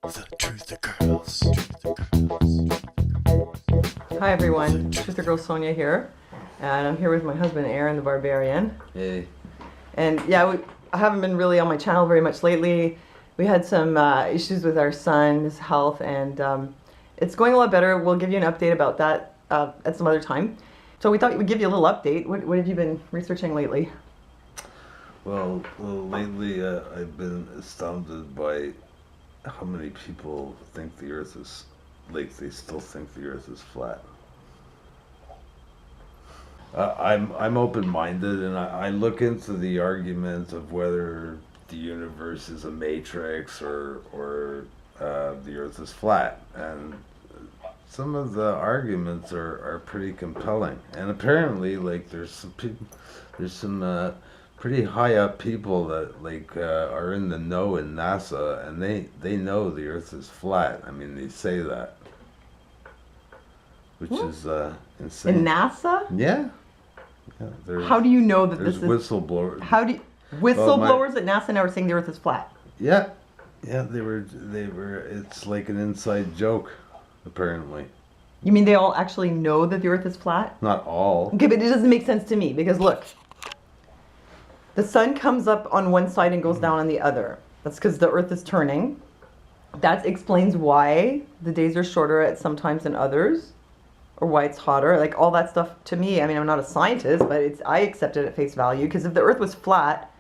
The Truther Girls. Hi everyone, Truther Girl Sonia here, and I'm here with my husband Aaron the Barbarian. Hey. And yeah, I haven't been really on my channel very much lately. We had some issues with our son, his health, and it's going a lot better. We'll give you an update about that at some other time. So we thought we'd give you a little update. What have you been researching lately? Well, lately I've been astounded by how many people think the Earth is, like, they still think the Earth is flat. I'm open-minded, and I look into the argument of whether the universe is a matrix or the Earth is flat, and some of the arguments are pretty compelling. And apparently, like, there's some pretty high up people that are in the know in NASA, and they know the Earth is flat. I mean, they say that, which is insane. In NASA? Yeah. How do you know that this is whistleblowers? How do whistleblowers at NASA now are saying the Earth is flat? Yeah, they were. It's like an inside joke, apparently. You mean they all actually know that the Earth is flat? Not all. Okay, but it doesn't make sense to me because look, the sun comes up on one side and goes down on the other. That's because the Earth is turning. That explains why the days are shorter at some times than others, or why it's hotter. Like all that stuff to me. I mean, I'm not a scientist, but I accept it at face value because if the Earth was flat,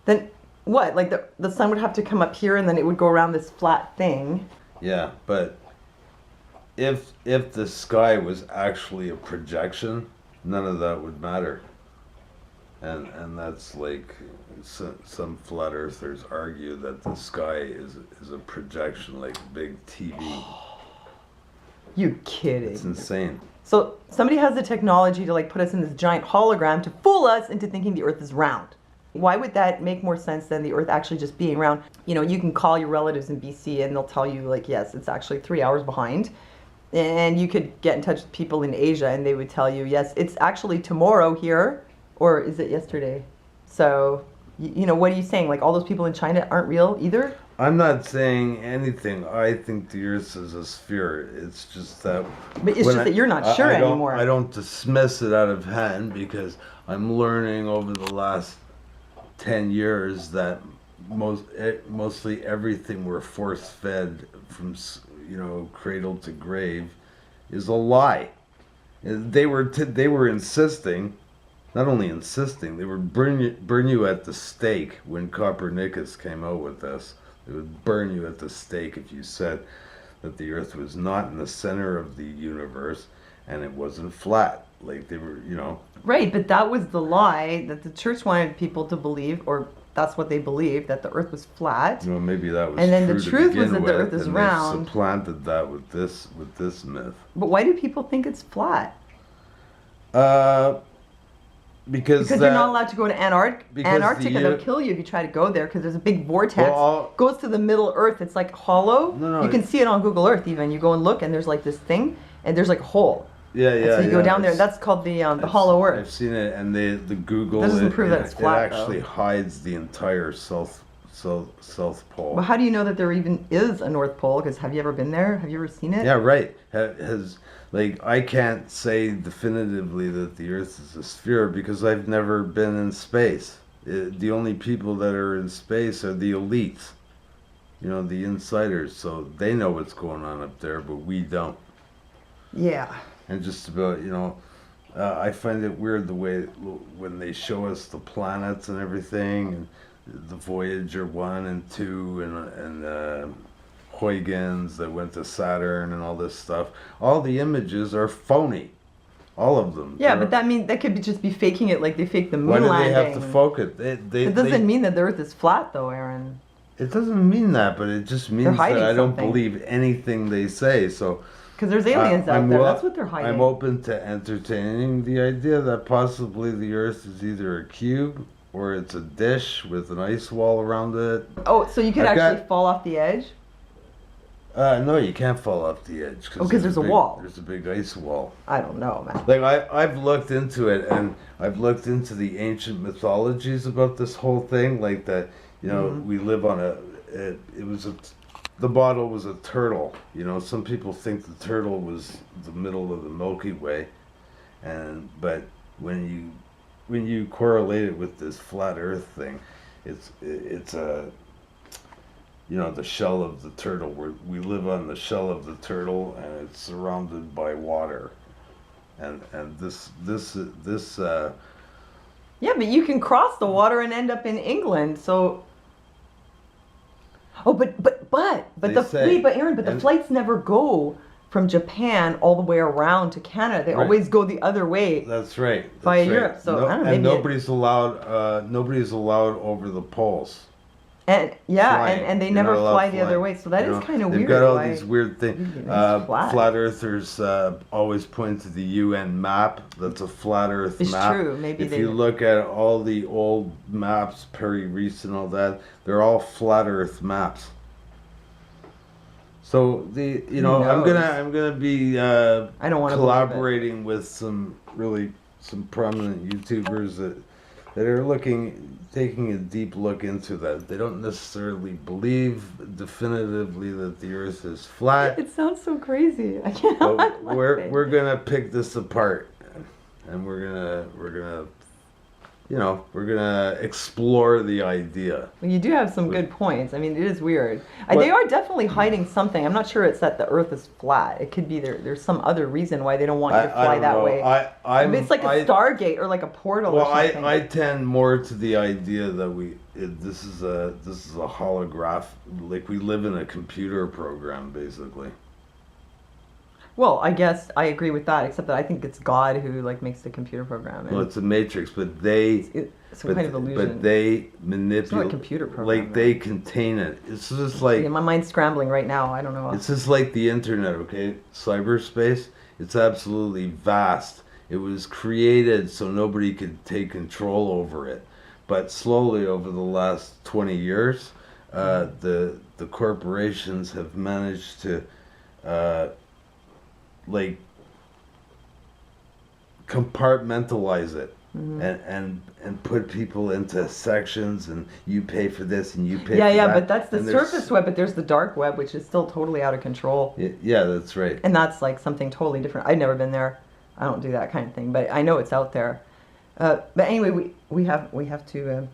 then what? Like the sun would have to come up here and then it would go around this flat thing. Yeah, but if the sky was actually a projection, none of that would matter. And that's like some flat earthers argue that the sky is a projection, like a big TV. You kidding? It's insane. So somebody has the technology to like put us in this giant hologram to fool us into thinking the Earth is round. Why would that make more sense than the Earth actually just being round? You know, you can call your relatives in BC and they'll tell you like, yes, it's actually 3 hours behind. And you could get in touch with people in Asia and they would tell you, yes, it's actually tomorrow here. Or is it yesterday? So, you know, what are you saying? Like all those people in China aren't real either? I'm not saying anything. I think the Earth is a sphere. It's just that. But it's just that you're not sure anymore. I don't dismiss it out of hand because I'm learning over the last 10 years that mostly everything we're force-fed from, you know, cradle to grave is a lie. They were insisting. Not only insisting, they would burn you at the stake when Copernicus came out with this. They would burn you at the stake if you said that the Earth was not in the center of the universe and it wasn't flat. Like they were, you know. Right, but that was the lie that the church wanted people to believe, or that's what they believed, that the Earth was flat. You know, maybe that was. And then true the truth was to that the Earth is and round. They supplanted that with this myth. But why do people think it's flat? Because you're not allowed to go to Antarctica. They'll kill you if you try to go there because there's a big vortex. Goes to the middle Earth. It's like hollow. No, you can see it on Google Earth even. You go and look and there's like this thing and there's like a hole. Yeah. So you go down there. That's called the hollow Earth. I've seen it, and the Google. That doesn't prove that it's flat. It actually hides the entire South Pole. Well, how do you know that there even is a North Pole? Because have you ever been there? Have you ever seen it? Yeah, right. I can't say definitively that the Earth is a sphere because I've never been in space. The only people that are in space are the elites, you know, the insiders. So they know what's going on up there, but we don't. Yeah. And just about, you know, I find it weird the way when they show us the planets and everything, and the Voyager 1 and 2 and Huygens that went to Saturn and all this stuff. All the images are phony. All of them. Yeah, but that could just be faking it like they faked the moon landing. Why do they have to focus? It doesn't mean that the Earth is flat though, Aaron. It doesn't mean that, but it just means that I don't something. Believe anything they say. So because there's aliens out there. That's what they're hiding. I'm open to entertaining the idea that possibly the Earth is either a cube or it's a dish with an ice wall around it. Oh, so you could actually fall off the edge? No, you can't fall off the edge. Because there's a wall. There's a big ice wall. I don't know, man. Like, I've looked into it, and I've looked into the ancient mythologies about this whole thing. Like that, you know, we live on it was the bottle was a turtle. You know, some people think the turtle was the middle of the Milky Way, but when you correlate it with this flat Earth thing, it's a, you know, the shell of the turtle. We live on the shell of the turtle, and it's surrounded by water, and this Yeah, but you can cross the water and end up in England. So, oh, but Aaron, the flights never go from Japan all the way around to Canada. They always go the other way. That's right. Via Europe. So I don't know, and nobody's allowed over the poles. And Flying. and they You're never not allowed fly the flying. other way. So that is kind of weird. They've got all why- these weird things. It's Flat earthers always point to the UN map. That's a flat Earth It's map. true. Maybe If you look at all the old maps, Perry Reese and all that, they're all flat Earth maps. So I'm gonna be I don't want to collaborating with some prominent YouTubers that are taking a deep look into that. They don't necessarily believe definitively that the Earth is flat. It sounds so crazy. I can't. But we're gonna pick this apart, and we're gonna explore the idea. Well, you do have some good points. I mean, it is weird. They are definitely hiding something. I'm not sure it's that the Earth is flat. It could be there's some other reason why they don't want you to fly that way. I mean, it's like a Stargate or like a portal or something. I tend more to the idea that this is a holograph. Like, we live in a computer program, basically. Well, I guess I agree with that, except that I think it's God who makes the computer program. Well, it's a matrix, but it's some kind of illusion. But they manipulate. It's not a computer program. Like, they contain it. It's just like. Yeah, my mind's scrambling right now. I don't know. It's just like the internet, okay? Cyberspace. It's absolutely vast. It was created so nobody could take control over it, but slowly over the last 20 years, the corporations have managed to. Compartmentalize it and put people into sections, and you pay for this and you pay for that. But that's the surface web, but there's the dark web, which is still totally out of control. Yeah, that's right. And that's like something totally different. I've never been there. I don't do that kind of thing, but I know it's out there. But anyway, we have to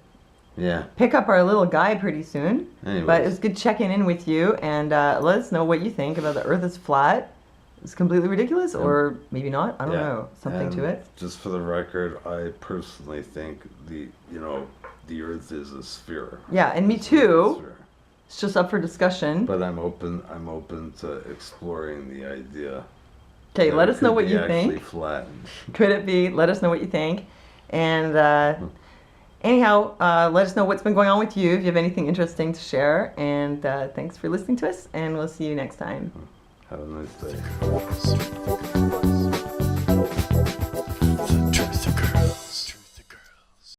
pick up our little guy pretty soon. Anyways. But it was good checking in with you, and let us know what you think about the Earth is flat. It's completely ridiculous, or maybe not. I don't know. Something to it. Just for the record, I personally think the Earth is a sphere. Yeah, and me too. It's just up for discussion. But I'm open to exploring the idea. Okay, let us know what you think. Actually flattened. Could it be? Let us know what you think. And anyhow, let us know what's been going on with you if you have anything interesting to share. And thanks for listening to us, and we'll see you next time. Have a nice day.